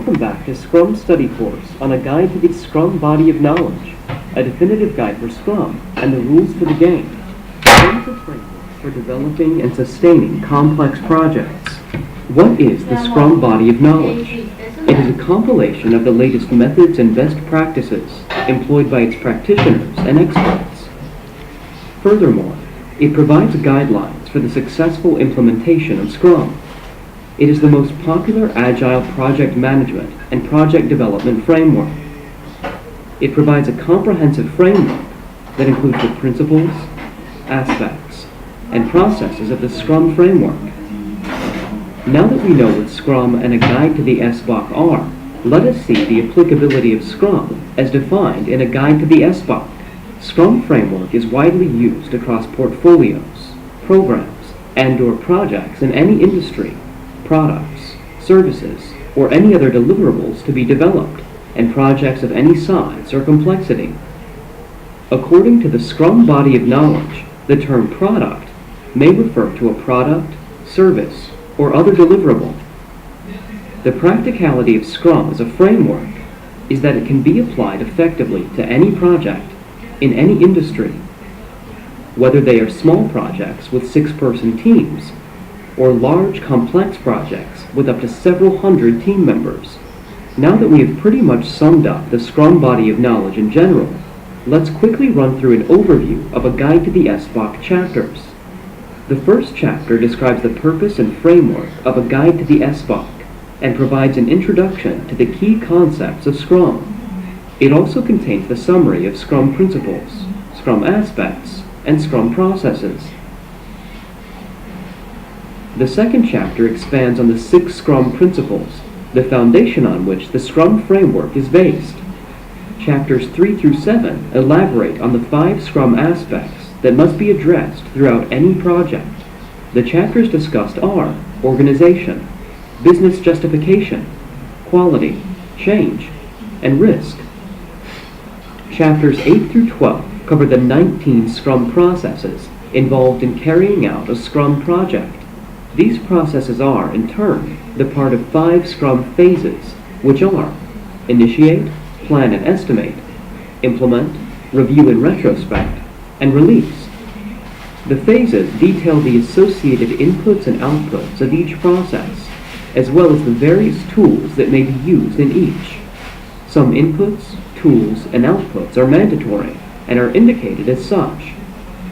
Welcome back to Scrum Study Course on a guide to the Scrum body of knowledge, a definitive guide for Scrum and the rules for the game. Scrum is a framework for developing and sustaining complex projects. What is the Scrum body of knowledge? It is a compilation of the latest methods and best practices employed by its practitioners and experts. Furthermore, it provides guidelines for the successful implementation of Scrum. It is the most popular Agile project management and project development framework. It provides a comprehensive framework that includes the principles, aspects, and processes of the Scrum framework. Now that we know what Scrum and a guide to the SBOC are, let us see the applicability of Scrum as defined in a guide to the SBOC. Scrum framework is widely used across portfolios, programs, and/or projects in any industry, products, services, or any other deliverables to be developed, and projects of any size or complexity. According to the Scrum body of knowledge, the term product may refer to a product, service, or other deliverable. The practicality of Scrum as a framework is that it can be applied effectively to any project in any industry, whether they are small projects with 6-person teams or large complex projects with up to several hundred team members. Now that we have pretty much summed up the Scrum body of knowledge in general, let's quickly run through an overview of a guide to the SBOC chapters. The first chapter describes the purpose and framework of a guide to the SBOC and provides an introduction to the key concepts of Scrum. It also contains the summary of Scrum principles, Scrum aspects, and Scrum processes. The second chapter expands on the 6 Scrum principles, the foundation on which the Scrum framework is based. Chapters 3 through 7 elaborate on the 5 Scrum aspects that must be addressed throughout any project. The chapters discussed are organization, business justification, quality, change, and risk. Chapters 8 through 12 cover the 19 Scrum processes involved in carrying out a Scrum project. These processes are, in turn, the part of 5 Scrum phases, which are initiate, plan and estimate, implement, review and retrospect, and release. The phases detail the associated inputs and outputs of each process, as well as the various tools that may be used in each. Some inputs, tools, and outputs are mandatory and are indicated as such.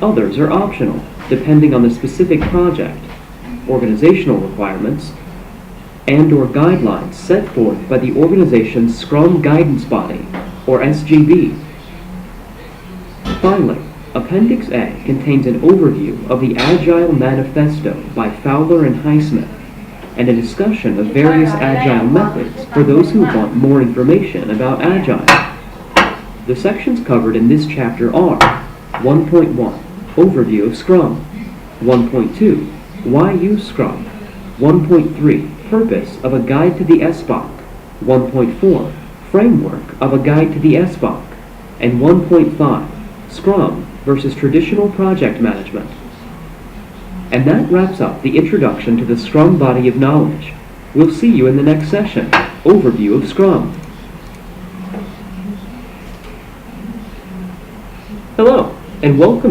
Others are optional, depending on the specific project, organizational requirements, and/or guidelines set forth by the organization's Scrum Guidance Body, or SGB. Finally, Appendix A contains an overview of the Agile Manifesto by Fowler and Highsmith, and a discussion of various Agile methods for those who want more information about Agile. The sections covered in this chapter are 1.1, Overview of Scrum, 1.2, Why use Scrum, 1.3, Purpose of a Guide to the SBOC, 1.4, Framework of a Guide to the SBOC, and 1.5, Scrum versus Traditional Project Management. And that wraps up the introduction to the Scrum body of knowledge. We'll see you in the next session, Overview of Scrum. Hello, and welcome